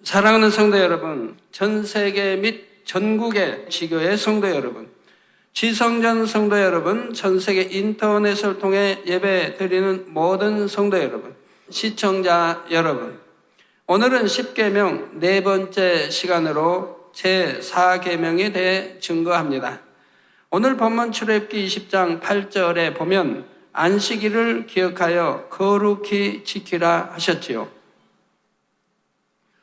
사랑하는 성도 여러분, 전 세계 및 전국의 지교의 성도 여러분, 지성전 성도 여러분, 전 세계 인터넷을 통해 예배 드리는 모든 성도 여러분, 시청자 여러분, 오늘은 10계명 네 번째 시간으로 제4계명에 대해 증거합니다. 오늘 본문 출애굽기 20장 8절에 보면 안식일을 기억하여 거룩히 지키라 하셨지요.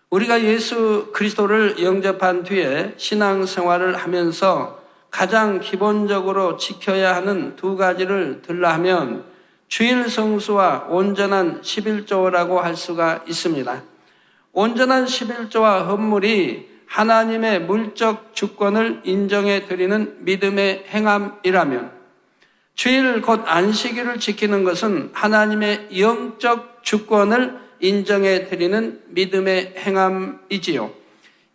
우리가 예수 그리스도를 영접한 뒤에 신앙생활을 하면서 가장 기본적으로 지켜야 하는 두 가지를 들라하면 주일 성수와 온전한 11조라고 할 수가 있습니다. 온전한 11조와 헌물이 하나님의 물적 주권을 인정해 드리는 믿음의 행함이라면 주일 곧 안식일을 지키는 것은 하나님의 영적 주권을 인정해 드리는 믿음의 행함이지요.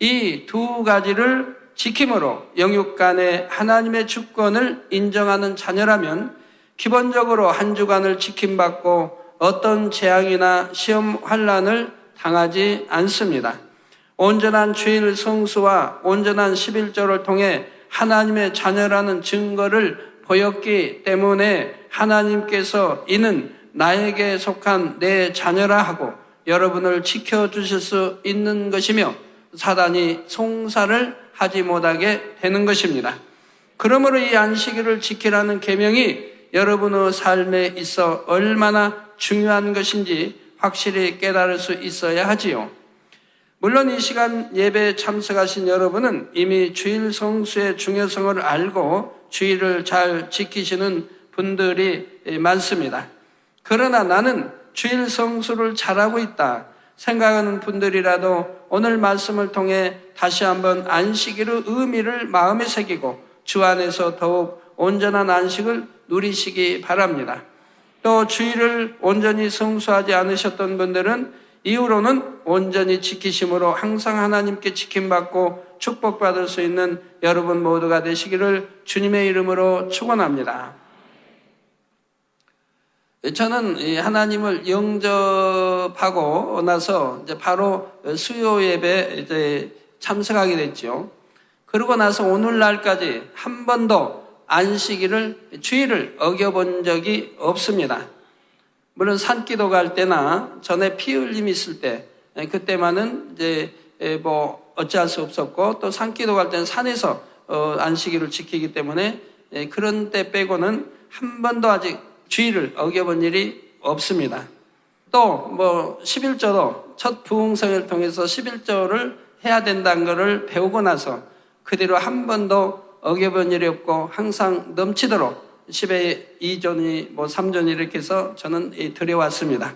이 두 가지를 지킴으로 영육 간에 하나님의 주권을 인정하는 자녀라면 기본적으로 한 주간을 지킴받고 어떤 재앙이나 시험 환난을 당하지 않습니다. 온전한 주일 성수와 온전한 11조를 통해 하나님의 자녀라는 증거를 보였기 때문에 하나님께서 이는 나에게 속한 내 자녀라 하고 여러분을 지켜주실 수 있는 것이며 사단이 송사를 하지 못하게 되는 것입니다. 그러므로 이 안식일을 지키라는 계명이 여러분의 삶에 있어 얼마나 중요한 것인지 확실히 깨달을 수 있어야 하지요. 물론 이 시간 예배에 참석하신 여러분은 이미 주일 성수의 중요성을 알고 주일을 잘 지키시는 분들이 많습니다. 그러나 나는 주일 성수를 잘하고 있다 생각하는 분들이라도 오늘 말씀을 통해 다시 한번 안식일의 의미를 마음에 새기고 주 안에서 더욱 온전한 안식을 누리시기 바랍니다. 또 주일을 온전히 성수하지 않으셨던 분들은 이후로는 온전히 지키심으로 항상 하나님께 지킴받고 축복받을 수 있는 여러분 모두가 되시기를 주님의 이름으로 축원합니다. 저는 하나님을 영접하고 나서 이제 바로 수요 예배 이제 참석하게 됐죠. 그러고 나서 오늘날까지 한 번도 안식일을 주일을 어겨본 적이 없습니다. 물론 산기도 갈 때나 전에 피 흘림이 있을 때 그때만은 이제 뭐 어찌할 수 없었고 또 산기도 갈 때는 산에서 안식일을 지키기 때문에 그런 때 빼고는 한 번도 아직 주일을 어겨본 일이 없습니다. 또 뭐 11조도 첫 부흥성을 통해서 11조를 해야 된다는 것을 배우고 나서 그 뒤로 한 번도 어겨본 일이 없고 항상 넘치도록 10의 2조니 뭐 3조니 이렇게 해서 저는 드려왔습니다.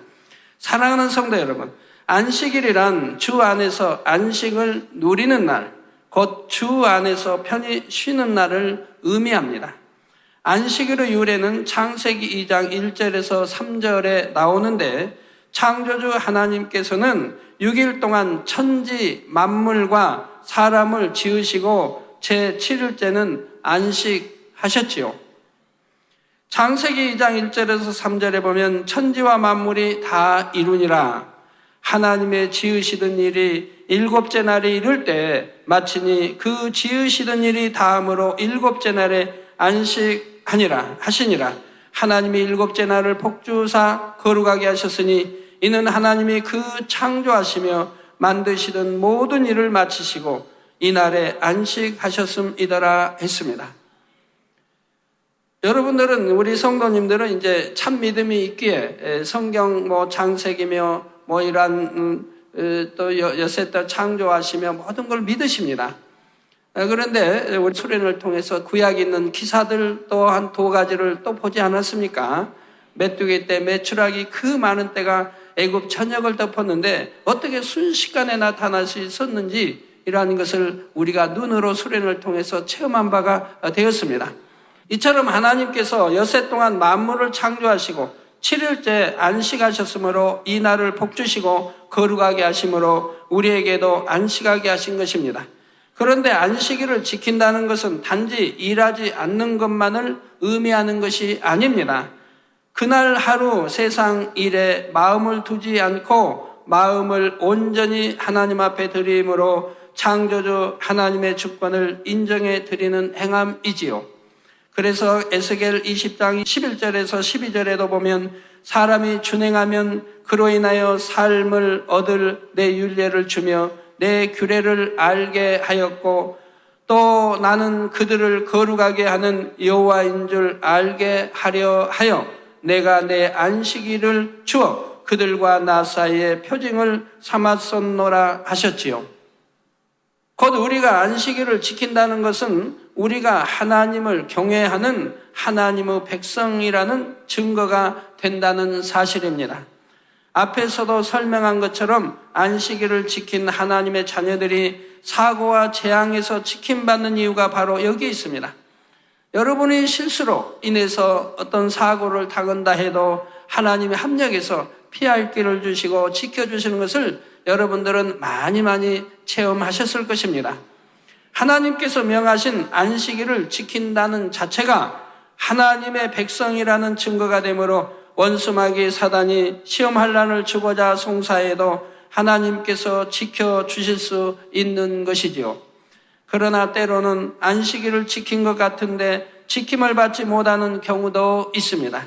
사랑하는 성도 여러분, 안식일이란 주 안에서 안식을 누리는 날, 곧 주 안에서 편히 쉬는 날을 의미합니다. 안식일의 유래는 창세기 2장 1절에서 3절에 나오는데 창조주 하나님께서는 6일 동안 천지 만물과 사람을 지으시고 제7일째는 안식하셨지요. 창세기 2장 1절에서 3절에 보면 천지와 만물이 다 이루니라. 하나님의 지으시던 일이 일곱째 날에 이룰 때 마치니 그 지으시던 일이 다음으로 일곱째 날에 하시니라. 하나님이 일곱째 날을 복주사 거룩하게 하셨으니 이는 하나님이 그 창조하시며 만드시던 모든 일을 마치시고 이 날에 안식하셨음이더라 했습니다. 여러분들은 우리 성도님들은 이제 참 믿음이 있기에 성경 뭐 창세기며 뭐 이러한 또 여섯달 창조하시며 모든 걸 믿으십니다. 그런데 우리 수련을 통해서 구약에 있는 기사들 또 한 두 가지를 또 보지 않았습니까? 메뚜기 때 메추라기 그 많은 때가 애굽 전역을 덮었는데 어떻게 순식간에 나타날 수 있었는지 이러한 것을 우리가 눈으로 수련을 통해서 체험한 바가 되었습니다. 이처럼 하나님께서 여섯 동안 만물을 창조하시고 7일째 안식하셨으므로 이 날을 복주시고 거룩하게 하심으로 우리에게도 안식하게 하신 것입니다. 그런데 안식일을 지킨다는 것은 단지 일하지 않는 것만을 의미하는 것이 아닙니다. 그날 하루 세상 일에 마음을 두지 않고 마음을 온전히 하나님 앞에 드림으로 창조주 하나님의 주권을 인정해 드리는 행함이지요. 그래서 에스겔 20장 11절에서 12절에도 보면 사람이 준행하면 그로 인하여 삶을 얻을 내 율례를 주며 내 규례를 알게 하였고 또 나는 그들을 거룩하게 하는 여호와인 줄 알게 하려 하여 내가 내 안식일을 주어 그들과 나 사이에 표징을 삼았었노라 하셨지요. 곧 우리가 안식일을 지킨다는 것은 우리가 하나님을 경외하는 하나님의 백성이라는 증거가 된다는 사실입니다. 앞에서도 설명한 것처럼 안식일을 지킨 하나님의 자녀들이 사고와 재앙에서 지킴받는 이유가 바로 여기에 있습니다. 여러분이 실수로 인해서 어떤 사고를 당한다 해도 하나님이 합력해서 피할 길을 주시고 지켜주시는 것을 여러분들은 많이 체험하셨을 것입니다. 하나님께서 명하신 안식일을 지킨다는 자체가 하나님의 백성이라는 증거가 되므로 원수마귀 사단이 시험환란을 주고자 송사해도 하나님께서 지켜주실 수 있는 것이지요. 그러나 때로는 안식일을 지킨 것 같은데 지킴을 받지 못하는 경우도 있습니다.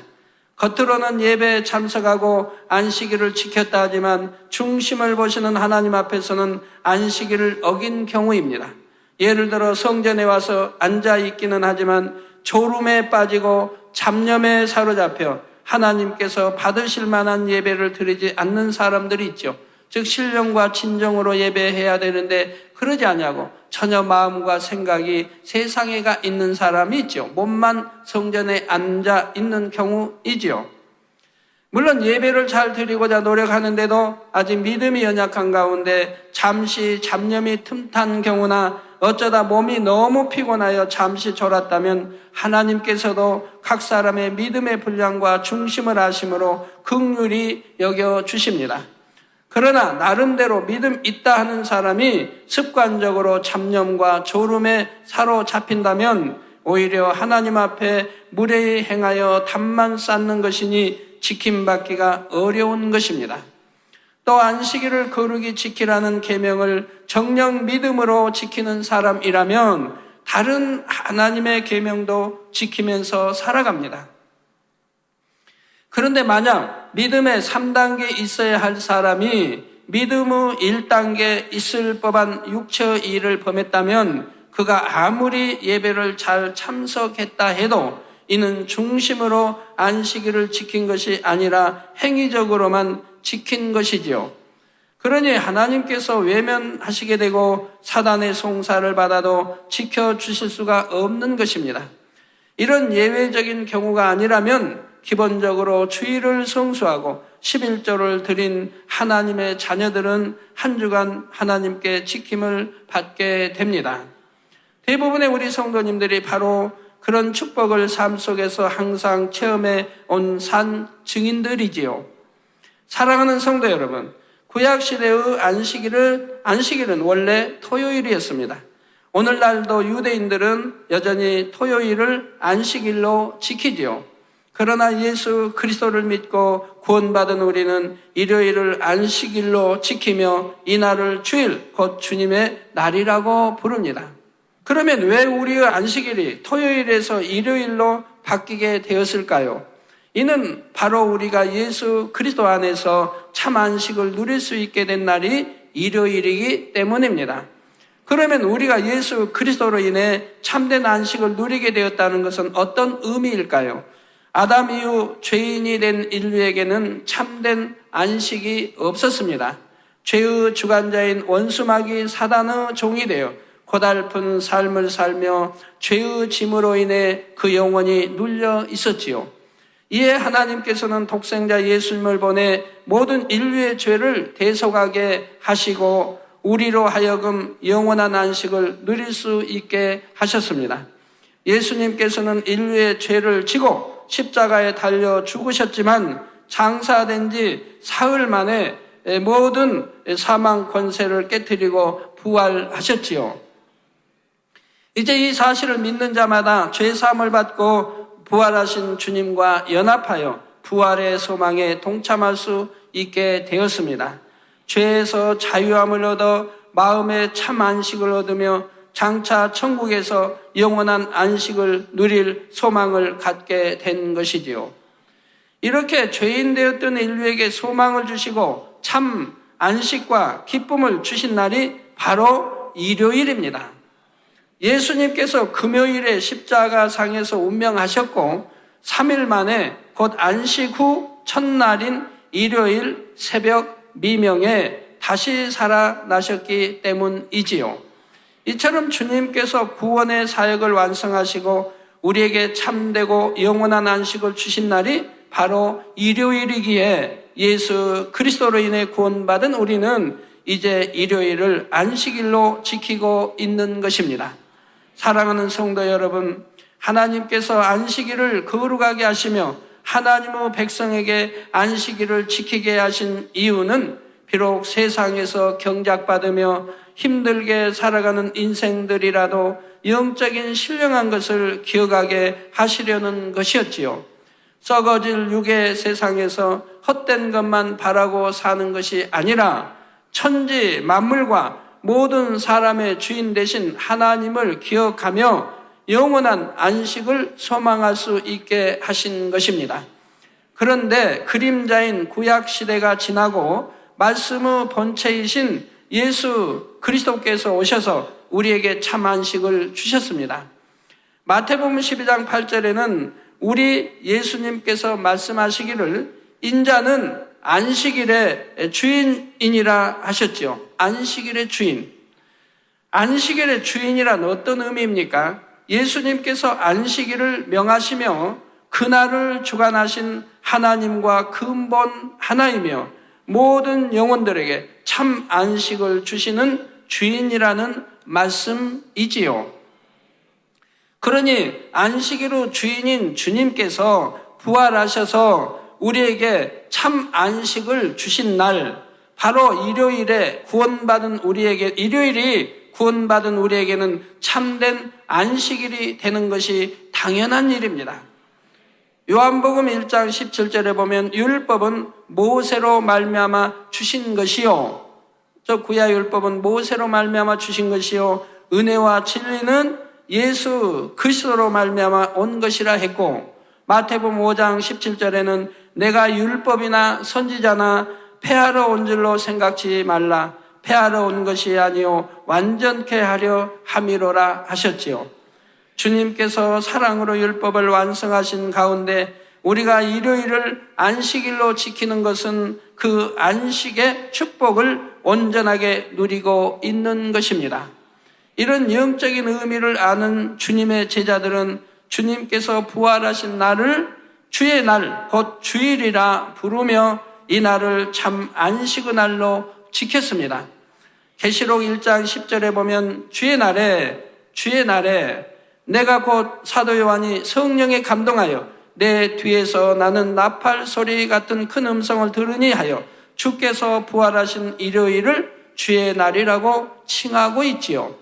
겉으로는 예배에 참석하고 안식일을 지켰다 하지만 중심을 보시는 하나님 앞에서는 안식일을 어긴 경우입니다. 예를 들어 성전에 와서 앉아있기는 하지만 졸음에 빠지고 잡념에 사로잡혀 하나님께서 받으실 만한 예배를 드리지 않는 사람들이 있죠. 즉 신령과 진정으로 예배해야 되는데 그러지 않냐고 전혀 마음과 생각이 세상에 가 있는 사람이 있죠. 몸만 성전에 앉아 있는 경우이지요. 물론 예배를 잘 드리고자 노력하는데도 아직 믿음이 연약한 가운데 잠시 잡념이 틈탄 경우나 어쩌다 몸이 너무 피곤하여 잠시 졸았다면 하나님께서도 각 사람의 믿음의 분량과 중심을 아심으로 긍휼히 여겨주십니다. 그러나 나름대로 믿음 있다 하는 사람이 습관적으로 잡념과 졸음에 사로잡힌다면 오히려 하나님 앞에 무례히 행하여 담만 쌓는 것이니 지킴받기가 어려운 것입니다. 또 안식일을 거룩히 지키라는 계명을 정녕 믿음으로 지키는 사람이라면 다른 하나님의 계명도 지키면서 살아갑니다. 그런데 만약 믿음의 3단계 있어야 할 사람이 믿음의 1단계 있을 법한 육체의 일을 범했다면 그가 아무리 예배를 잘 참석했다 해도 이는 중심으로 안식일을 지킨 것이 아니라 행위적으로만 지킨 것이지요. 그러니 하나님께서 외면하시게 되고 사단의 송사를 받아도 지켜주실 수가 없는 것입니다. 이런 예외적인 경우가 아니라면 기본적으로 주일을 성수하고 11조를 드린 하나님의 자녀들은 한 주간 하나님께 지킴을 받게 됩니다. 대부분의 우리 성도님들이 바로 그런 축복을 삶 속에서 항상 체험해 온 산 증인들이지요. 사랑하는 성도 여러분, 구약시대의 안식일은 원래 토요일이었습니다. 오늘날도 유대인들은 여전히 토요일을 안식일로 지키지요. 그러나 예수 그리스도를 믿고 구원받은 우리는 일요일을 안식일로 지키며 이날을 주일, 곧 주님의 날이라고 부릅니다. 그러면 왜 우리의 안식일이 토요일에서 일요일로 바뀌게 되었을까요? 이는 바로 우리가 예수 그리스도 안에서 참 안식을 누릴 수 있게 된 날이 일요일이기 때문입니다. 그러면 우리가 예수 그리스도로 인해 참된 안식을 누리게 되었다는 것은 어떤 의미일까요? 아담 이후 죄인이 된 인류에게는 참된 안식이 없었습니다. 죄의 주관자인 원수마귀 사단의 종이 되어 고달픈 삶을 살며 죄의 짐으로 인해 그 영혼이 눌려 있었지요. 이에 하나님께서는 독생자 예수님을 보내 모든 인류의 죄를 대속하게 하시고 우리로 하여금 영원한 안식을 누릴 수 있게 하셨습니다. 예수님께서는 인류의 죄를 지고 십자가에 달려 죽으셨지만 장사된 지 사흘 만에 모든 사망 권세를 깨뜨리고 부활하셨지요. 이제 이 사실을 믿는 자마다 죄사함을 받고 부활하신 주님과 연합하여 부활의 소망에 동참할 수 있게 되었습니다. 죄에서 자유함을 얻어 마음의 참 안식을 얻으며 장차 천국에서 영원한 안식을 누릴 소망을 갖게 된 것이지요. 이렇게 죄인 되었던 인류에게 소망을 주시고 참 안식과 기쁨을 주신 날이 바로 일요일입니다. 예수님께서 금요일에 십자가상에서 운명하셨고 3일 만에 곧 안식 후 첫날인 일요일 새벽 미명에 다시 살아나셨기 때문이지요. 이처럼 주님께서 구원의 사역을 완성하시고 우리에게 참되고 영원한 안식을 주신 날이 바로 일요일이기에 예수 그리스도로 인해 구원받은 우리는 이제 일요일을 안식일로 지키고 있는 것입니다. 사랑하는 성도 여러분, 하나님께서 안식일을 거룩하게 하시며 하나님의 백성에게 안식일을 지키게 하신 이유는 비록 세상에서 경작받으며 힘들게 살아가는 인생들이라도 영적인 신령한 것을 기억하게 하시려는 것이었지요. 썩어질 육의 세상에서 헛된 것만 바라고 사는 것이 아니라 천지 만물과 모든 사람의 주인 되신 하나님을 기억하며 영원한 안식을 소망할 수 있게 하신 것입니다. 그런데 그림자인 구약 시대가 지나고 말씀의 본체이신 예수 그리스도께서 오셔서 우리에게 참 안식을 주셨습니다. 마태복음 12장 8절에는 우리 예수님께서 말씀하시기를 인자는 안식일의 주인이라 하셨죠. 안식일의 주인. 안식일의 주인이란 어떤 의미입니까? 예수님께서 안식일을 명하시며 그날을 주관하신 하나님과 근본 하나이며 모든 영혼들에게 참 안식을 주시는 주인이라는 말씀이지요. 그러니 안식일의 주인인 주님께서 부활하셔서 우리에게 참 안식을 주신 날, 바로 일요일이 구원받은 우리에게는 참된 안식일이 되는 것이 당연한 일입니다. 요한복음 1장 17절에 보면 율법은 모세로 말미암아 주신 것이요, 저 구약 율법은 모세로 말미암아 주신 것이요 은혜와 진리는 예수 그리스도로 말미암아 온 것이라 했고, 마태복음 5장 17절에는 내가 율법이나 선지자나 폐하러 온 줄로 생각지 말라. 폐하러 온 것이 아니요 완전케 하려 함이로라 하셨지요. 주님께서 사랑으로 율법을 완성하신 가운데 우리가 일요일을 안식일로 지키는 것은 그 안식의 축복을 온전하게 누리고 있는 것입니다. 이런 영적인 의미를 아는 주님의 제자들은 주님께서 부활하신 날을 주의 날, 곧 주일이라 부르며 이 날을 참 안식의 날로 지켰습니다. 계시록 1장 10절에 보면 주의 날에 내가 곧 사도 요한이 성령에 감동하여 내 뒤에서 나는 나팔 소리 같은 큰 음성을 들으니 하여 주께서 부활하신 일요일을 주의 날이라고 칭하고 있지요.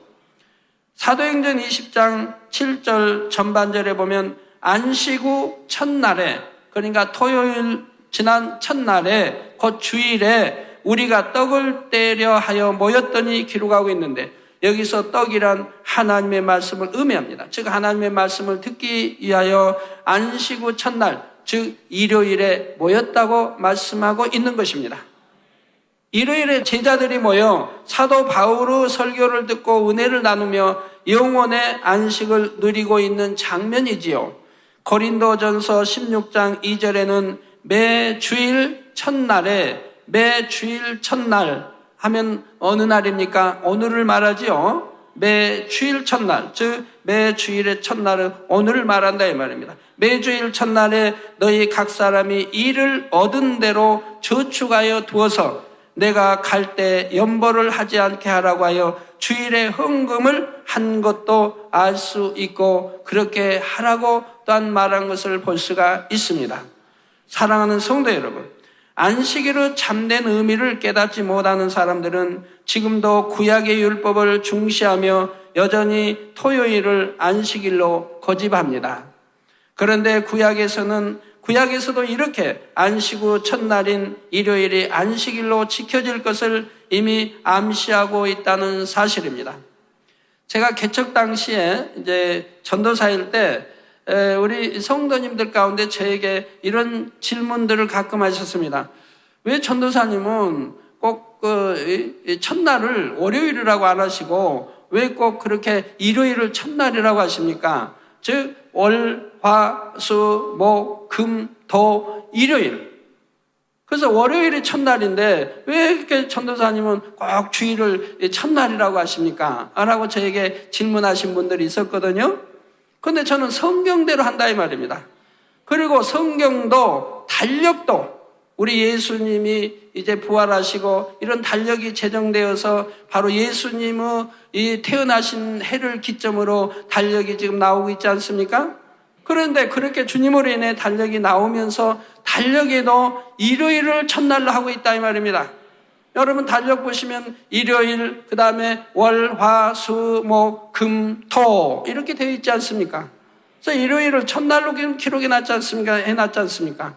사도행전 20장 7절 전반절에 보면 안식 후 첫날에, 그러니까 토요일 지난 첫날에 곧 주일에 우리가 떡을 떼려 하여 모였더니 기록하고 있는데, 여기서 떡이란 하나님의 말씀을 의미합니다. 즉 하나님의 말씀을 듣기 위하여 안식 후 첫날, 즉 일요일에 모였다고 말씀하고 있는 것입니다. 일요일에 제자들이 모여 사도 바울의 설교를 듣고 은혜를 나누며 영혼의 안식을 누리고 있는 장면이지요. 고린도전서 16장 2절에는 매 주일 첫날 하면 어느 날입니까? 오늘을 말하지요. 매 주일 첫날, 즉 매 주일의 첫날은 오늘을 말한다 이 말입니다. 매 주일 첫날에 너희 각 사람이 일을 얻은 대로 저축하여 두어서 내가 갈 때 연보를 하지 않게 하라고 하여 주일에 헌금을 한 것도 알 수 있고 그렇게 하라고 또한 말한 것을 볼 수가 있습니다. 사랑하는 성도 여러분, 안식일의 참된 의미를 깨닫지 못하는 사람들은 지금도 구약의 율법을 중시하며 여전히 토요일을 안식일로 고집합니다. 그런데 구약에서는 구약에서도 이렇게 안식 후 첫날인 일요일이 안식일로 지켜질 것을 이미 암시하고 있다는 사실입니다. 제가 개척 당시에 이제 전도사일 때 우리 성도님들 가운데 저에게 이런 질문들을 가끔 하셨습니다. 왜 전도사님은 꼭 첫날을 월요일이라고 안 하시고 왜 꼭 그렇게 일요일을 첫날이라고 하십니까? 즉 월, 화, 수, 목, 금, 토, 일요일. 그래서 월요일이 첫날인데 왜 이렇게 전도사님은 꼭 주일을 첫날이라고 하십니까? 라고 저에게 질문하신 분들이 있었거든요. 그런데 저는 성경대로 한다 이 말입니다. 그리고 성경도 달력도 우리 예수님이 이제 부활하시고 이런 달력이 제정되어서 바로 예수님의 이 태어나신 해를 기점으로 달력이 지금 나오고 있지 않습니까? 그런데 그렇게 주님으로 인해 달력이 나오면서 달력에도 일요일을 첫날로 하고 있다 이 말입니다. 여러분 달력 보시면 일요일, 그 다음에 월, 화, 수, 목, 금, 토 이렇게 되어 있지 않습니까? 그래서 일요일을 첫날로 기록해 놨지 않습니까? 해놨지 않습니까?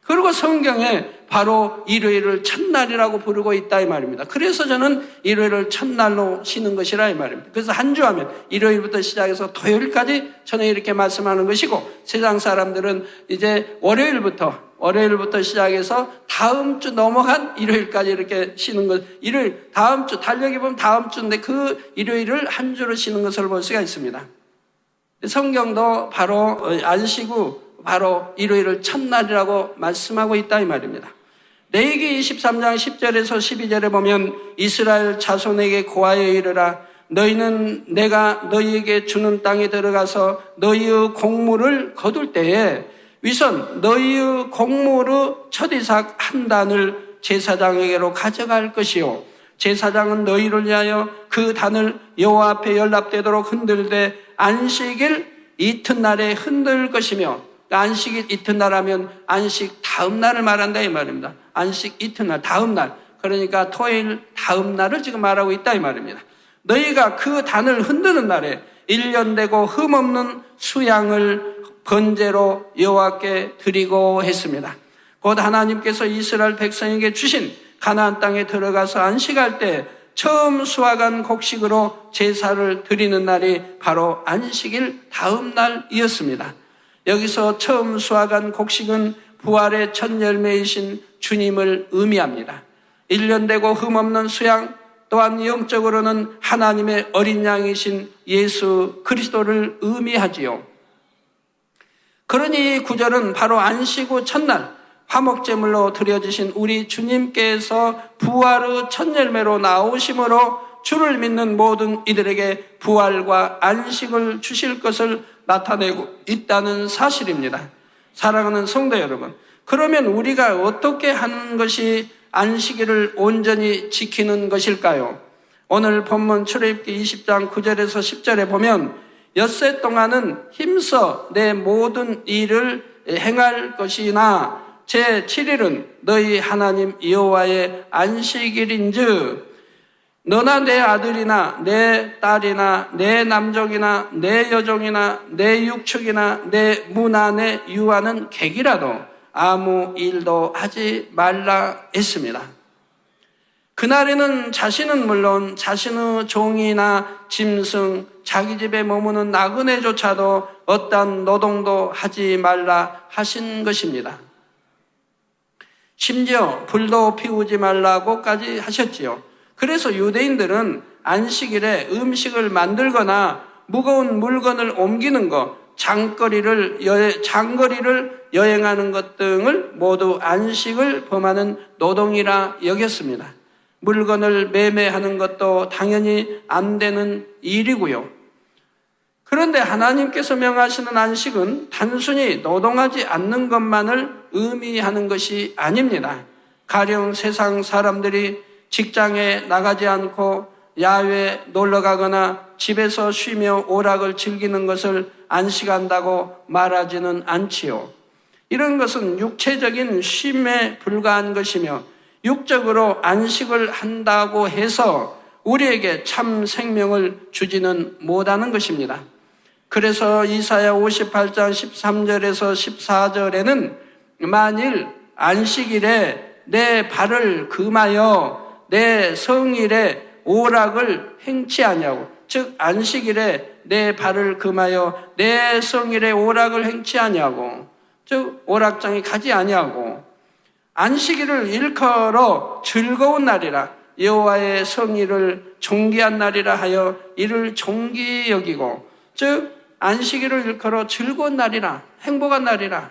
그리고 성경에 바로 일요일을 첫날이라고 부르고 있다 이 말입니다. 그래서 저는 일요일을 첫날로 쉬는 것이라 이 말입니다. 그래서 한 주 하면 일요일부터 시작해서 토요일까지 저는 이렇게 말씀하는 것이고, 세상 사람들은 이제 월요일부터 시작해서 다음 주 넘어간 일요일까지 이렇게 쉬는 것, 일요일 다음 주 달력에 보면 다음 주인데 그 일요일을 한 주로 쉬는 것을 볼 수가 있습니다. 성경도 바로 안식 후 바로 일요일을 첫날이라고 말씀하고 있다 이 말입니다. 레위기 23장 10절에서 12절에 보면 이스라엘 자손에게 고하여 이르라. 너희는 내가 너희에게 주는 땅에 들어가서 너희의 곡물을 거둘 때에 위선 너희의 곡물의 첫 이삭 한 단을 제사장에게로 가져갈 것이요, 제사장은 너희를 위하여 그 단을 여호와 앞에 연락되도록 흔들되 안식일 이튿날에 흔들 것이며, 안식 이튿날 하면 안식 다음 날을 말한다 이 말입니다. 안식 이튿날 다음 날, 그러니까 토요일 다음 날을 지금 말하고 있다 이 말입니다. 너희가 그 단을 흔드는 날에 1년 되고 흠없는 수양을 번제로 여호와께 드리고 했습니다. 곧 하나님께서 이스라엘 백성에게 주신 가나안 땅에 들어가서 안식할 때 처음 수확한 곡식으로 제사를 드리는 날이 바로 안식일 다음 날이었습니다. 여기서 처음 수확한 곡식은 부활의 첫 열매이신 주님을 의미합니다. 1년 되고 흠없는 수양, 또한 영적으로는 하나님의 어린 양이신 예수 그리스도를 의미하지요. 그러니 이 구절은 바로 안식 후 첫날 화목제물로 드려지신 우리 주님께서 부활의 첫 열매로 나오심으로 주를 믿는 모든 이들에게 부활과 안식을 주실 것을 나타내고 있다는 사실입니다. 사랑하는 성도 여러분, 그러면 우리가 어떻게 하는 것이 안식일을 온전히 지키는 것일까요? 오늘 본문 출애굽기 20장 9절에서 10절에 보면 엿새 동안은 힘써 내 모든 일을 행할 것이나 제7일은 너희 하나님 여호와의 안식일인즉 너나 내 아들이나 내 딸이나 내 남종이나 내 여종이나 내 육축이나 내 무나 내 유아는 객이라도 아무 일도 하지 말라 했습니다. 그날에는 자신은 물론 자신의 종이나 짐승, 자기 집에 머무는 나그네조차도 어떠한 노동도 하지 말라 하신 것입니다. 심지어 불도 피우지 말라고까지 하셨지요. 그래서 유대인들은 안식일에 음식을 만들거나 무거운 물건을 옮기는 것, 장거리를 여행하는 것 등을 모두 안식을 범하는 노동이라 여겼습니다. 물건을 매매하는 것도 당연히 안 되는 일이고요. 그런데 하나님께서 명하시는 안식은 단순히 노동하지 않는 것만을 의미하는 것이 아닙니다. 가령 세상 사람들이 직장에 나가지 않고 야외 놀러 가거나 집에서 쉬며 오락을 즐기는 것을 안식한다고 말하지는 않지요. 이런 것은 육체적인 쉼에 불과한 것이며 육적으로 안식을 한다고 해서 우리에게 참 생명을 주지는 못하는 것입니다. 그래서 이사야 58장 13절에서 14절에는 만일 안식일에 내 발을 금하여 내 성일에 오락을 행치 아니하고, 즉 안식일에 내 발을 금하여 내 성일에 오락을 행치 아니하고, 즉 오락장에 가지 아니하고, 안식일을 일컬어 즐거운 날이라 여호와의 성일을 존귀한 날이라 하여 이를 존귀 여기고, 즉 안식일을 일컬어 즐거운 날이라, 행복한 날이라,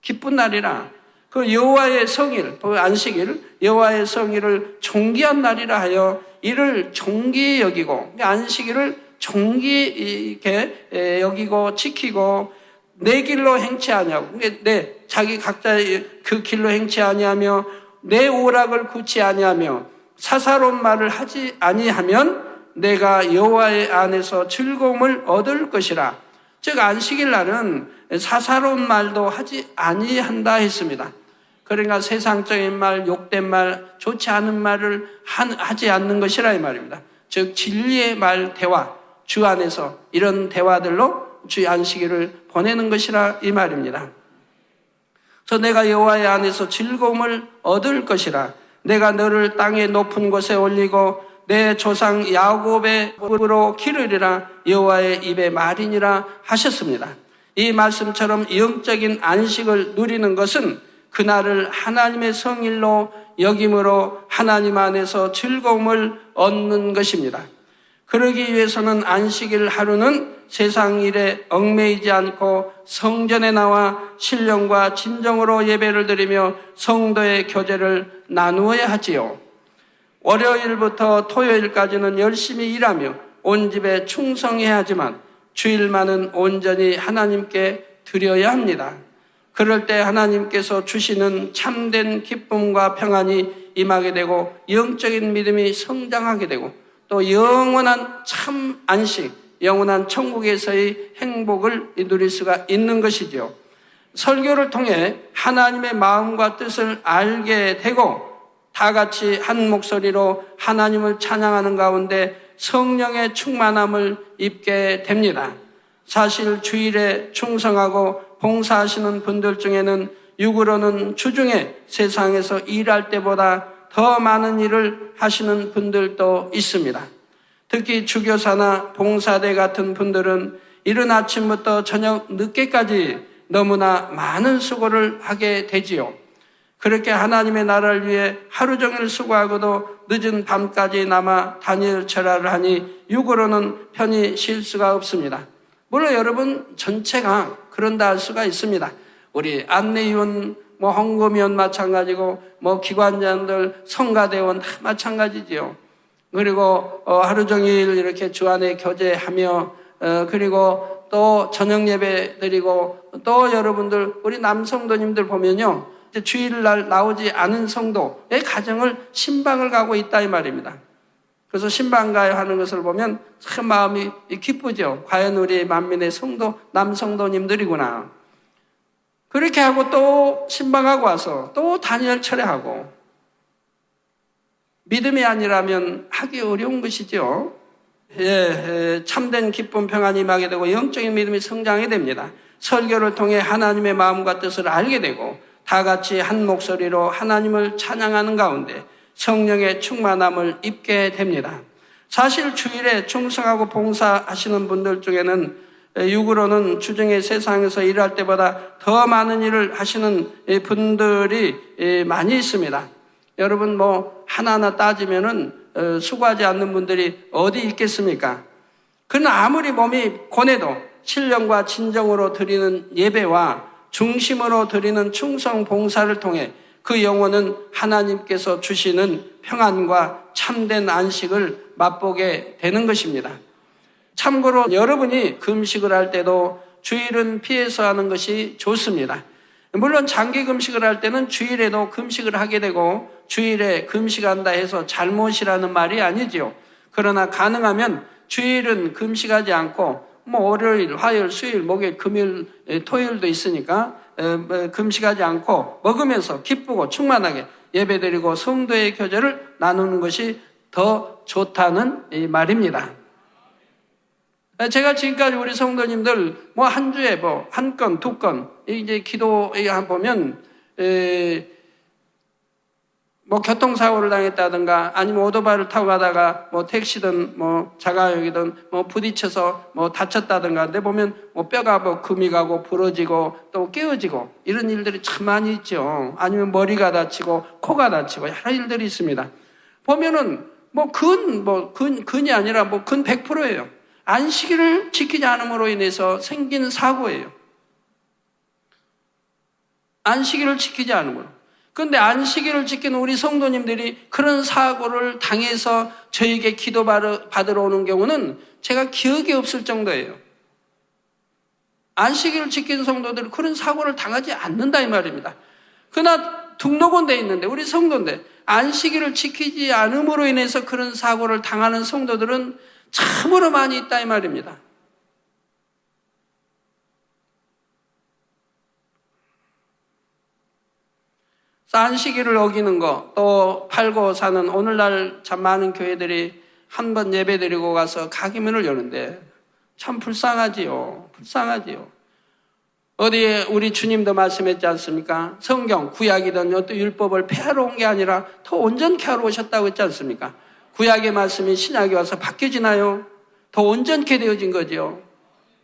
기쁜 날이라, 그 여호와의 성일, 그 안식일, 여호와의 성일을 존귀한 날이라 하여 이를 존귀 여기고, 안식일을 존귀 있게 여기고 지키고 내 길로 행치 아니하고, 자기 각자의 그 길로 행치 아니하며 내 오락을 굳지 아니하며 사사로운 말을 하지 아니하면 내가 여호와의 안에서 즐거움을 얻을 것이라. 즉 안식일 날은 사사로운 말도 하지 아니한다 했습니다. 그러니까 세상적인 말, 욕된 말, 좋지 않은 말을 하지 않는 것이라 이 말입니다. 즉 진리의 말, 대화, 주 안에서 이런 대화들로 주의 안식일을 보내는 것이라 이 말입니다. 그래서 내가 여호와의 안에서 즐거움을 얻을 것이라. 내가 너를 땅의 높은 곳에 올리고 내 조상 야곱의 법으로 기르리라. 여호와의 입의 말이니라 하셨습니다. 이 말씀처럼 영적인 안식을 누리는 것은 그날을 하나님의 성일로 여김으로 하나님 안에서 즐거움을 얻는 것입니다. 그러기 위해서는 안식일 하루는 세상 일에 얽매이지 않고 성전에 나와 신령과 진정으로 예배를 드리며 성도의 교제를 나누어야 하지요. 월요일부터 토요일까지는 열심히 일하며 온 집에 충성해야 하지만 주일만은 온전히 하나님께 드려야 합니다. 그럴 때 하나님께서 주시는 참된 기쁨과 평안이 임하게 되고 영적인 믿음이 성장하게 되고 또 영원한 참 안식, 영원한 천국에서의 행복을 누릴 수가 있는 것이죠. 설교를 통해 하나님의 마음과 뜻을 알게 되고 다 같이 한 목소리로 하나님을 찬양하는 가운데 성령의 충만함을 입게 됩니다. 사실 주일에 충성하고 봉사하시는 분들 중에는 육으로는 주중에 세상에서 일할 때보다 더 많은 일을 하시는 분들도 있습니다. 특히 주교사나 봉사대 같은 분들은 이른 아침부터 저녁 늦게까지 너무나 많은 수고를 하게 되지요. 그렇게 하나님의 나라를 위해 하루 종일 수고하고도 늦은 밤까지 남아 단일 철야를 하니 육으로는 편히 쉴 수가 없습니다. 물론 여러분 전체가 그런다 할 수가 있습니다. 우리 안내위원, 헌금위원 마찬가지고, 기관장들, 성가대원 다 마찬가지지요. 그리고 하루 종일 이렇게 주 안에 교제하며, 그리고 또 저녁 예배 드리고, 또 여러분들 우리 남성도님들 보면요, 주일날 나오지 않은 성도의 가정을 신방을 가고 있다 이 말입니다. 그래서 신방 가야 하는 것을 보면 참 마음이 기쁘죠. 과연 우리 만민의 성도, 남성도님들이구나. 그렇게 하고 또 신방하고 와서 또 단일 철회하고, 믿음이 아니라면 하기 어려운 것이죠. 참된 기쁨 평안이 임하게 되고 영적인 믿음이 성장하게 됩니다. 설교를 통해 하나님의 마음과 뜻을 알게 되고 다 같이 한 목소리로 하나님을 찬양하는 가운데 성령의 충만함을 입게 됩니다. 사실 주일에 충성하고 봉사하시는 분들 중에는 육으로는 주중에 세상에서 일할 때보다 더 많은 일을 하시는 분들이 많이 있습니다. 여러분 하나하나 따지면은 수고하지 않는 분들이 어디 있겠습니까? 그러나 아무리 몸이 고뇌도 신령과 진정으로 드리는 예배와 중심으로 드리는 충성 봉사를 통해 그 영혼은 하나님께서 주시는 평안과 참된 안식을 맛보게 되는 것입니다. 참고로 여러분이 금식을 할 때도 주일은 피해서 하는 것이 좋습니다. 물론 장기 금식을 할 때는 주일에도 금식을 하게 되고 주일에 금식한다 해서 잘못이라는 말이 아니지요. 그러나 가능하면 주일은 금식하지 않고 월요일, 화요일, 수요일, 목요일, 금요일, 토요일도 있으니까 금식하지 않고 먹으면서 기쁘고 충만하게 예배드리고 성도의 교제를 나누는 것이 더 좋다는 말입니다. 제가 지금까지 우리 성도님들 뭐 한 주에 뭐 한 건, 두 건, 이제 기도에 보면, 뭐 교통사고를 당했다든가 아니면 오토바이를 타고 가다가 뭐 택시든 뭐 자가용이든 뭐 부딪혀서 뭐 다쳤다든가 근데 보면 뭐 뼈가 뭐 금이 가고 부러지고 또 깨어지고 이런 일들이 참 많이 있죠. 아니면 머리가 다치고 코가 다치고 여러 일들이 있습니다. 보면은 근이 아니라 근 100%예요. 안식일을 지키지 않음으로 인해서 생긴 사고예요. 안식일을 지키지 않음으로. 그런데 안식일을 지키는 우리 성도님들이 그런 사고를 당해서 저에게 기도 받으러 오는 경우는 제가 기억이 없을 정도예요. 안식일을 지키는 성도들은 그런 사고를 당하지 않는다 이 말입니다. 그러나 등록은 돼 있는데 우리 성도인데 안식일을 지키지 않음으로 인해서 그런 사고를 당하는 성도들은 참으로 많이 있다 이 말입니다. 안식일을 어기는 거, 또 팔고 사는 오늘날 참 많은 교회들이 한 번 예배 드리고 가서 가기문을 여는데 참 불쌍하지요. 어디에 우리 주님도 말씀했지 않습니까? 성경, 구약이든 또 율법을 폐하러 온 게 아니라 더 온전케 하러 오셨다고 했지 않습니까? 구약의 말씀이 신약에 와서 바뀌어지나요? 더 온전케 되어진 거죠.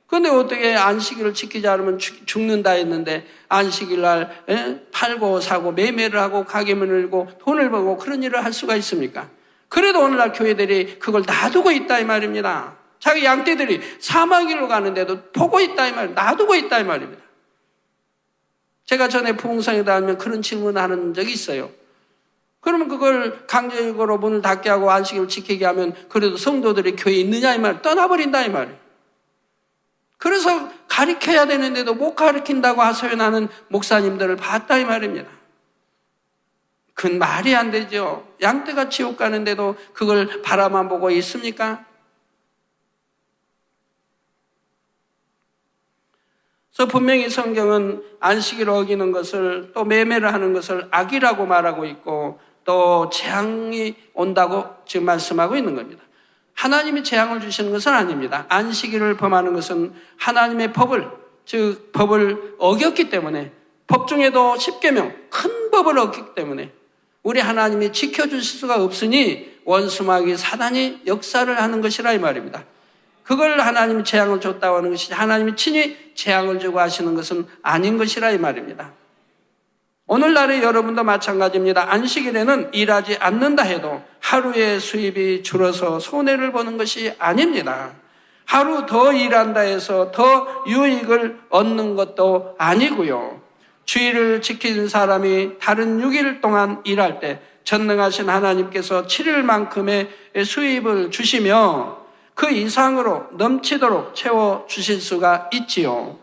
그런데 어떻게 안식일을 지키지 않으면 죽는다 했는데 안식일 날 팔고 사고 매매를 하고 가게문을 열고 돈을 벌고 그런 일을 할 수가 있습니까? 그래도 오늘날 교회들이 그걸 놔두고 있다 이 말입니다. 자기 양떼들이 사막일로 가는데도 보고 있다 이 말입니다. 놔두고 있다 이 말입니다. 제가 전에 부흥성에 다니면 그런 질문을 하는 적이 있어요. 그러면 그걸 강제적으로 문을 닫게 하고 안식일을 지키게 하면 그래도 성도들이 교회에 있느냐 이 말 떠나버린다 이 말이에요. 그래서 가르쳐야 되는데도 못 가르친다고 하소연하는 목사님들을 봤다 이 말입니다. 그건 말이 안 되죠. 양떼가 지옥 가는데도 그걸 바라만 보고 있습니까? 그래서 분명히 성경은 안식일을 어기는 것을 또 매매를 하는 것을 악이라고 말하고 있고 또 재앙이 온다고 지금 말씀하고 있는 겁니다. 하나님이 재앙을 주시는 것은 아닙니다. 안식일을 범하는 것은 하나님의 법을 어겼기 때문에 법 중에도 10계명 큰 법을 어겼기 때문에 우리 하나님이 지켜주실 수가 없으니 원수마귀 사단이 역사를 하는 것이라 이 말입니다. 그걸 하나님이 재앙을 줬다고 하는 것이 하나님이 친히 재앙을 주고 하시는 것은 아닌 것이라 이 말입니다. 오늘날의 여러분도 마찬가지입니다. 안식일에는 일하지 않는다 해도 하루의 수입이 줄어서 손해를 보는 것이 아닙니다. 하루 더 일한다 해서 더 유익을 얻는 것도 아니고요. 주일을 지키는 사람이 다른 6일 동안 일할 때 전능하신 하나님께서 7일만큼의 수입을 주시며 그 이상으로 넘치도록 채워주실 수가 있지요.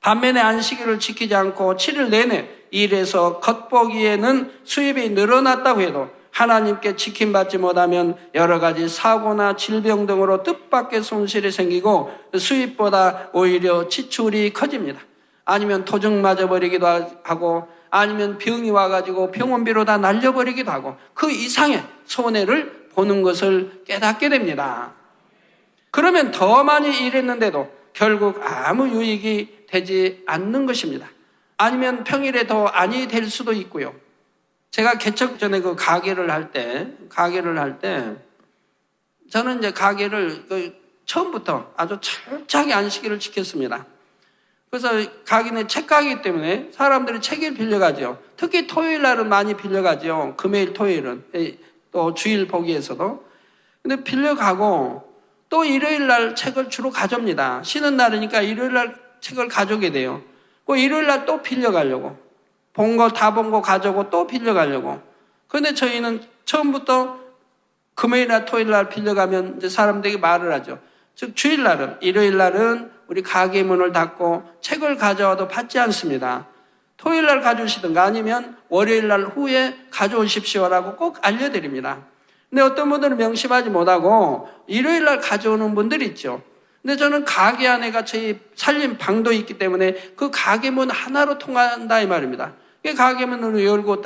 반면에 안식일을 지키지 않고 7일 내내 일해서 겉보기에는 수입이 늘어났다고 해도 하나님께 지킴받지 못하면 여러 가지 사고나 질병 등으로 뜻밖의 손실이 생기고 수입보다 오히려 지출이 커집니다. 아니면 도둑 맞아버리기도 하고 아니면 병이 와가지고 병원비로 다 날려버리기도 하고 그 이상의 손해를 보는 것을 깨닫게 됩니다. 그러면 더 많이 일했는데도 결국 아무 유익이 되지 않는 것입니다. 아니면 평일에 더 아니 될 수도 있고요. 제가 개척 전에 그 가게를 할 때 저는 이제 가게를 처음부터 아주 철저하게 안식일을 지켰습니다. 그래서 가게는 책가게이기 때문에 사람들이 책을 빌려가죠. 특히 토요일 날은 많이 빌려가죠. 금요일, 토요일은. 또 주일 보기에서도. 근데 빌려가고 또 일요일 날 책을 주로 가져옵니다. 쉬는 날이니까 일요일 날 책을 가져오게 돼요. 일요일 날 또 빌려가려고. 다 본 거 가져오고 또 빌려가려고. 그런데 저희는 처음부터 금요일이나 토요일 날 빌려가면 이제 사람들에게 말을 하죠. 즉 주일 날은, 일요일 날은 우리 가게 문을 닫고 책을 가져와도 받지 않습니다. 토요일 날 가져오시든가 아니면 월요일 날 후에 가져오십시오라고 꼭 알려드립니다. 근데 어떤 분들은 명심하지 못하고 일요일 날 가져오는 분들이 있죠. 근데 저는 가게 안에가 저희 살림 방도 있기 때문에 그 가게 문 하나로 통한다 이 말입니다. 가게 문을 열고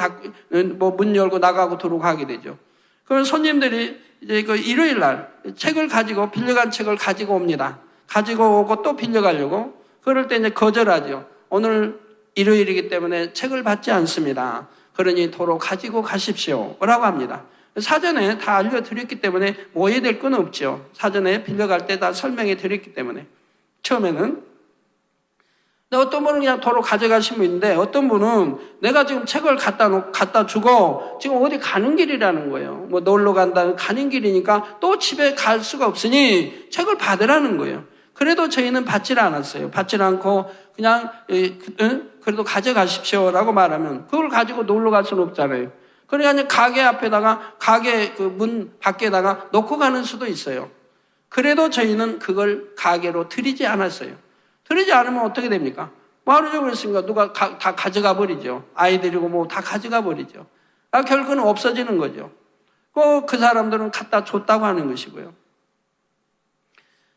문 열고 나가고 들어오고 하게 되죠. 그러면 손님들이 이제 그 일요일 날 책을 가지고, 빌려간 책을 가지고 옵니다. 가지고 오고 또 빌려가려고. 그럴 때 이제 거절하죠. 오늘 일요일이기 때문에 책을 받지 않습니다. 그러니 도로 가지고 가십시오. 라고 합니다. 사전에 다 알려드렸기 때문에 오해될 건 없죠. 사전에 빌려갈 때 다 설명해 드렸기 때문에. 처음에는. 근데 어떤 분은 그냥 도로 가져가신 분인데, 어떤 분은 내가 지금 책을 갖다 주고 지금 어디 가는 길이라는 거예요. 뭐 놀러 간다는 가는 길이니까 또 집에 갈 수가 없으니 책을 받으라는 거예요. 그래도 저희는 받지를 않았어요. 받지를 않고 그냥 그래도 가져가십시오라고 말하면 그걸 가지고 놀러 갈 수는 없잖아요. 그러니까 가게 앞에다가, 가게 그 문 밖에다가 놓고 가는 수도 있어요. 그래도 저희는 그걸 가게로 드리지 않았어요. 드리지 않으면 어떻게 됩니까? 뭐 하루 종일 했으니까 누가 다 가져가 버리죠. 아이들이고 뭐 다 가져가 버리죠. 결국은 없어지는 거죠. 그 사람들은 갖다 줬다고 하는 것이고요.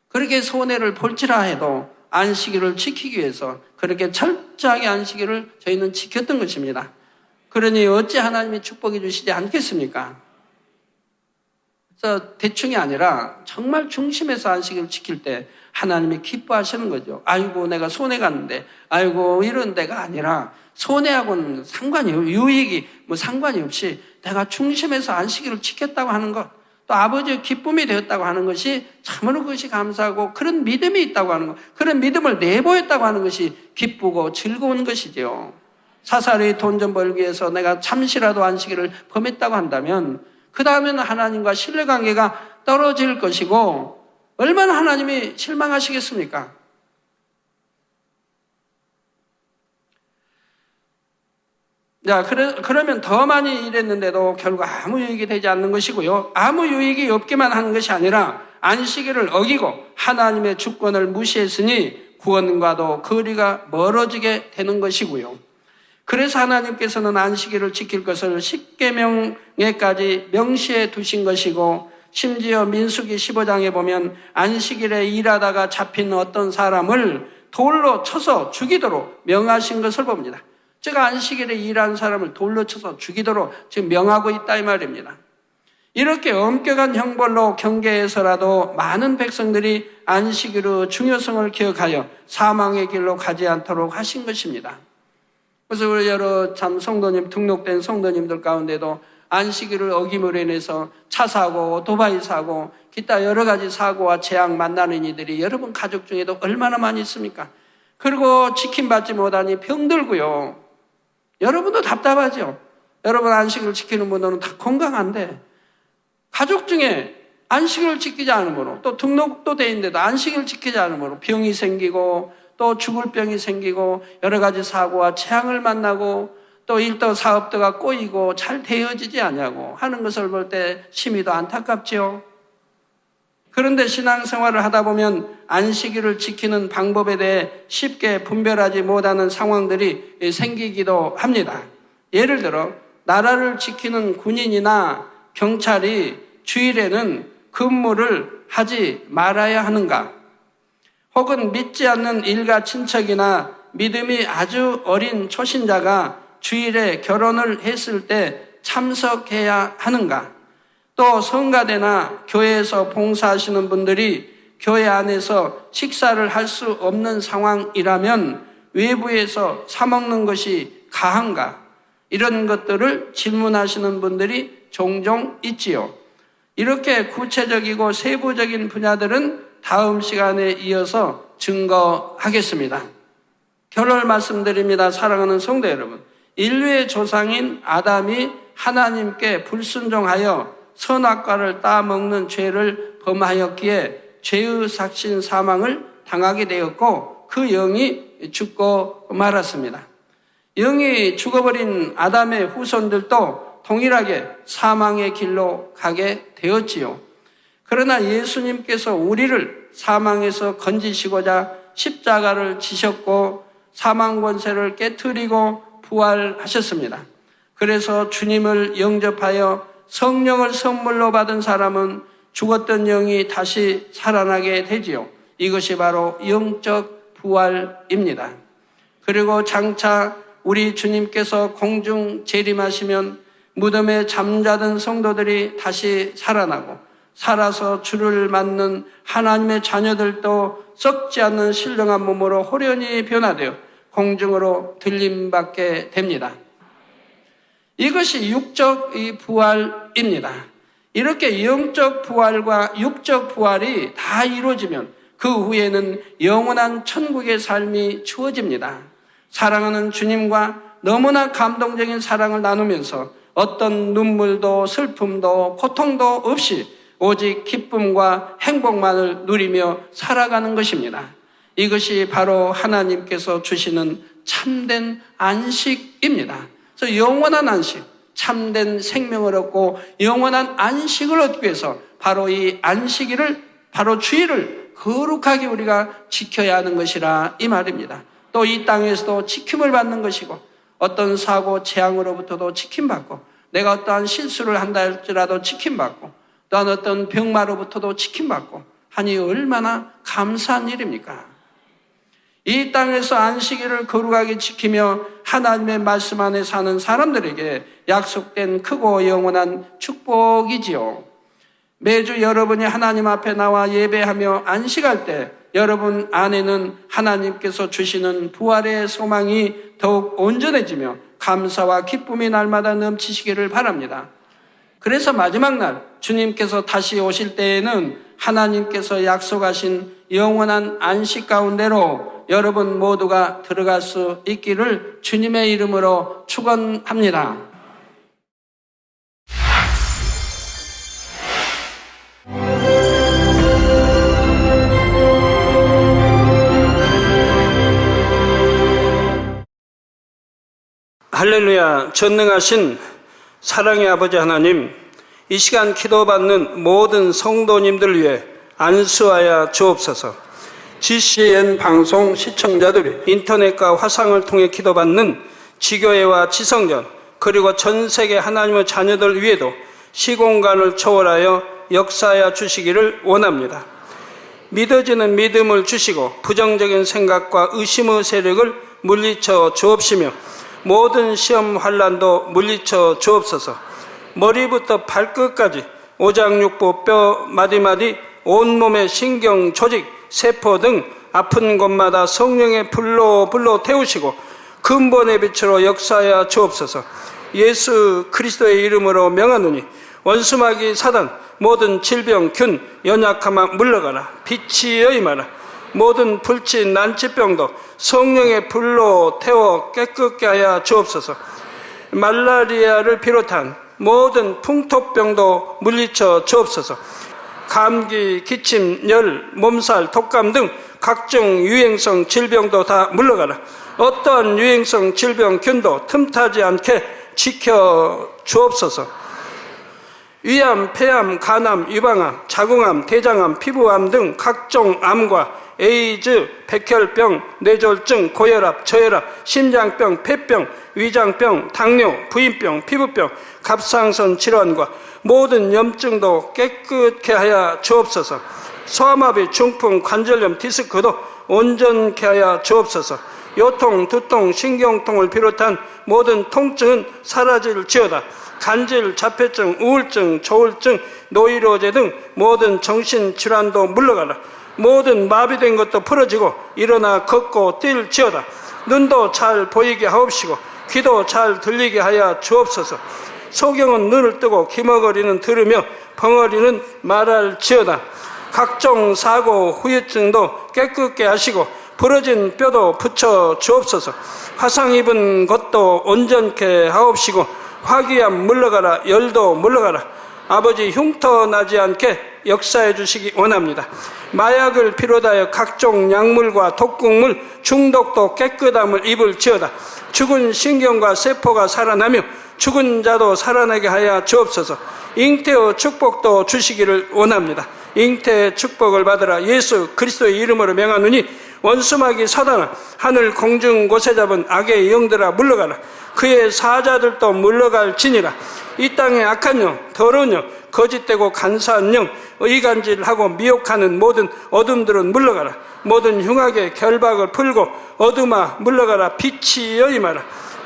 그렇게 손해를 볼지라 해도 안식일을 지키기 위해서 그렇게 철저하게 안식일을 저희는 지켰던 것입니다. 그러니 어찌 하나님이 축복해 주시지 않겠습니까? 그래서 대충이 아니라 정말 중심에서 안식일을 지킬 때 하나님이 기뻐하시는 거죠. 아이고 내가 손해 갔는데, 아이고 이런 데가 아니라, 손해하고는 상관이, 유익이 뭐 상관이 없이 내가 중심에서 안식일을 지켰다고 하는 것, 또 아버지의 기쁨이 되었다고 하는 것이 참으로 그것이 감사하고, 그런 믿음이 있다고 하는 것, 그런 믿음을 내보였다고 하는 것이 기쁘고 즐거운 것이죠. 사사리 돈 좀 벌기 위해서 내가 잠시라도 안식일을 범했다고 한다면 그 다음에는 하나님과 신뢰관계가 떨어질 것이고, 얼마나 하나님이 실망하시겠습니까? 자, 그러면 더 많이 일했는데도 결국 아무 유익이 되지 않는 것이고요. 아무 유익이 없기만 하는 것이 아니라 안식일을 어기고 하나님의 주권을 무시했으니 구원과도 거리가 멀어지게 되는 것이고요. 그래서 하나님께서는 안식일을 지킬 것을 십계명에까지 명시해 두신 것이고, 심지어 민수기 15장에 보면 안식일에 일하다가 잡힌 어떤 사람을 돌로 쳐서 죽이도록 명하신 것을 봅니다. 제가 안식일에 일한 사람을 돌로 쳐서 죽이도록 지금 명하고 있다 이 말입니다. 이렇게 엄격한 형벌로 경계해서라도 많은 백성들이 안식일의 중요성을 기억하여 사망의 길로 가지 않도록 하신 것입니다. 그래서 우리 여러 참 성도님, 등록된 성도님들 가운데도 안식일을 어김으로 인해서 차 사고, 오토바이 사고, 기타 여러 가지 사고와 재앙 만나는 이들이 여러분 가족 중에도 얼마나 많이 있습니까? 그리고 지킴받지 못하니 병들고요. 여러분도 답답하죠? 여러분 안식일을 지키는 분들은 다 건강한데, 가족 중에 안식일을 지키지 않으므로, 또 등록도 돼 있는데도 안식일을 지키지 않으므로 병이 생기고, 또 죽을 병이 생기고, 여러 가지 사고와 재앙을 만나고, 또 일도 사업도가 꼬이고 잘 되어지지 않냐고 하는 것을 볼 때 심히 더 안타깝지요. 그런데 신앙생활을 하다 보면 안식일을 지키는 방법에 대해 쉽게 분별하지 못하는 상황들이 생기기도 합니다. 예를 들어 나라를 지키는 군인이나 경찰이 주일에는 근무를 하지 말아야 하는가? 혹은 믿지 않는 일가 친척이나 믿음이 아주 어린 초신자가 주일에 결혼을 했을 때 참석해야 하는가? 또 성가대나 교회에서 봉사하시는 분들이 교회 안에서 식사를 할 수 없는 상황이라면 외부에서 사 먹는 것이 가한가? 이런 것들을 질문하시는 분들이 종종 있지요. 이렇게 구체적이고 세부적인 분야들은 다음 시간에 이어서 증거하겠습니다. 결론을 말씀드립니다. 사랑하는 성도 여러분, 인류의 조상인 아담이 하나님께 불순종하여 선악과를 따먹는 죄를 범하였기에 죄의 삭신 사망을 당하게 되었고, 그 영이 죽고 말았습니다. 영이 죽어버린 아담의 후손들도 동일하게 사망의 길로 가게 되었지요. 그러나 예수님께서 우리를 사망에서 건지시고자 십자가를 지셨고 사망 권세를 깨트리고 부활하셨습니다. 그래서 주님을 영접하여 성령을 선물로 받은 사람은 죽었던 영이 다시 살아나게 되지요. 이것이 바로 영적 부활입니다. 그리고 장차 우리 주님께서 공중 재림하시면 무덤에 잠자던 성도들이 다시 살아나고 살아서 주를 맞는 하나님의 자녀들도 썩지 않는 신령한 몸으로 호련히 변화되어 공중으로 들림받게 됩니다. 이것이 육적 부활입니다. 이렇게 영적 부활과 육적 부활이 다 이루어지면 그 후에는 영원한 천국의 삶이 주어집니다. 사랑하는 주님과 너무나 감동적인 사랑을 나누면서 어떤 눈물도 슬픔도 고통도 없이 오직 기쁨과 행복만을 누리며 살아가는 것입니다. 이것이 바로 하나님께서 주시는 참된 안식입니다. 그래서 영원한 안식, 참된 생명을 얻고 영원한 안식을 얻기 위해서 바로 이 안식일을, 바로 주일을 거룩하게 우리가 지켜야 하는 것이라 이 말입니다. 또 이 땅에서도 지킴을 받는 것이고 어떤 사고 재앙으로부터도 지킴받고 내가 어떠한 실수를 한다 할지라도 지킴받고 또한 어떤 병마로부터도 지킴받고 하니 얼마나 감사한 일입니까? 이 땅에서 안식일을 거룩하게 지키며 하나님의 말씀 안에 사는 사람들에게 약속된 크고 영원한 축복이지요. 매주 여러분이 하나님 앞에 나와 예배하며 안식할 때 여러분 안에는 하나님께서 주시는 부활의 소망이 더욱 온전해지며 감사와 기쁨이 날마다 넘치시기를 바랍니다. 그래서 마지막 날 주님께서 다시 오실 때에는 하나님께서 약속하신 영원한 안식 가운데로 여러분 모두가 들어갈 수 있기를 주님의 이름으로 축원합니다. 할렐루야. 전능하신 사랑의 아버지 하나님, 이 시간 기도받는 모든 성도님들 위해 안수하여 주옵소서. GCN 방송 시청자들이 인터넷과 화상을 통해 기도받는 지교회와 지성전 그리고 전 세계 하나님의 자녀들 위에도 시공간을 초월하여 역사하여 주시기를 원합니다. 믿어지는 믿음을 주시고 부정적인 생각과 의심의 세력을 물리쳐 주옵시며 모든 시험 환난도 물리쳐 주옵소서. 머리부터 발끝까지 오장육부 뼈 마디마디 온몸의 신경 조직 세포 등 아픈 곳마다 성령의 불로 태우시고 근본의 빛으로 역사하여 주옵소서. 예수 그리스도의 이름으로 명하노니 원수마귀 사단 모든 질병 균 연약함아 물러가라. 빛이여 임하라. 모든 불치 난치병도 성령의 불로 태워 깨끗게 하여 주옵소서. 말라리아를 비롯한 모든 풍토병도 물리쳐 주옵소서. 감기, 기침, 열, 몸살, 독감 등 각종 유행성 질병도 다 물러가라. 어떠한 유행성 질병균도 틈타지 않게 지켜 주옵소서. 위암, 폐암, 간암, 유방암, 자궁암, 대장암, 피부암 등 각종 암과 에이즈, 백혈병, 뇌졸중, 고혈압, 저혈압, 심장병, 폐병, 위장병, 당뇨, 부인병, 피부병, 갑상선 질환과 모든 염증도 깨끗게 하여 주옵소서. 소아마비, 중풍, 관절염, 디스크도 온전케 하여 주옵소서. 요통, 두통, 신경통을 비롯한 모든 통증은 사라질지어다. 간질, 자폐증, 우울증, 조울증, 노이로제 등 모든 정신질환도 물러가라. 모든 마비된 것도 풀어지고 일어나 걷고 뛸지어다. 눈도 잘 보이게 하옵시고 귀도 잘 들리게 하여 주옵소서. 소경은 눈을 뜨고 기머거리는 들으며 벙어리는 말할지어다. 각종 사고 후유증도 깨끗게 하시고 부러진 뼈도 붙여 주옵소서. 화상 입은 것도 온전케 하옵시고 화기암 물러가라. 열도 물러가라. 아버지 흉터 나지 않게 역사해 주시기 원합니다. 마약을 비롯하여 각종 약물과 독극물 중독도 깨끗함을 입을지어다. 죽은 신경과 세포가 살아나며 죽은 자도 살아나게 하여 주옵소서. 잉태의 축복도 주시기를 원합니다. 잉태의 축복을 받으라. 예수 그리스도의 이름으로 명하노니 원수마귀 사단아 하늘 공중 곳에 잡은 악의 영들아 물러가라. 그의 사자들도 물러갈지니라. 이 땅의 악한 영, 더러운 영, 거짓되고 간사한 영, 의간질하고 미혹하는 모든 어둠들은 물러가라. 모든 흉악의 결박을 풀고 어둠아 물러가라. 빛이여 임하라.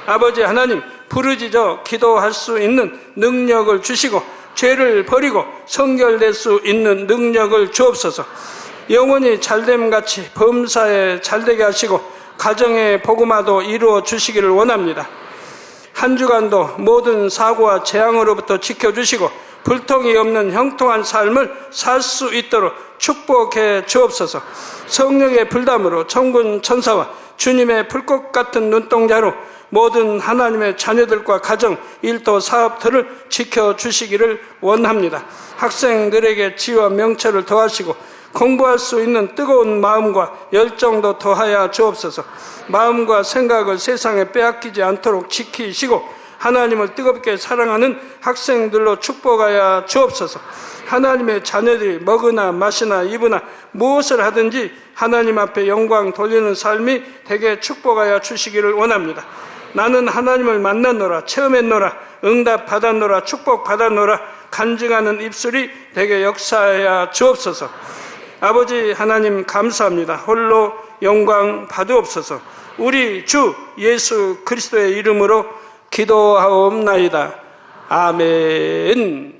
아버지 하나님, 부르짖어 기도할 수 있는 능력을 주시고 죄를 버리고 성결될 수 있는 능력을 주옵소서. 영혼이 잘됨같이 범사에 잘되게 하시고 가정의 복음화도 이루어 주시기를 원합니다. 한 주간도 모든 사고와 재앙으로부터 지켜주시고 불통이 없는 형통한 삶을 살 수 있도록 축복해 주옵소서. 성령의 불담으로 천군 천사와 주님의 불꽃 같은 눈동자로 모든 하나님의 자녀들과 가정, 일도, 사업들을 지켜주시기를 원합니다. 학생들에게 지혜와 명철을 더하시고 공부할 수 있는 뜨거운 마음과 열정도 더하여 주옵소서. 마음과 생각을 세상에 빼앗기지 않도록 지키시고 하나님을 뜨겁게 사랑하는 학생들로 축복하여 주옵소서. 하나님의 자녀들이 먹으나 마시나 입으나 무엇을 하든지 하나님 앞에 영광 돌리는 삶이 되게 축복하여 주시기를 원합니다. 나는 하나님을 만났노라, 체험했노라, 응답 받았노라, 축복 받았노라 간증하는 입술이 되게 역사하여 주옵소서. 아버지 하나님 감사합니다. 홀로 영광 받으옵소서. 우리 주 예수 그리스도의 이름으로 기도하옵나이다. 아멘.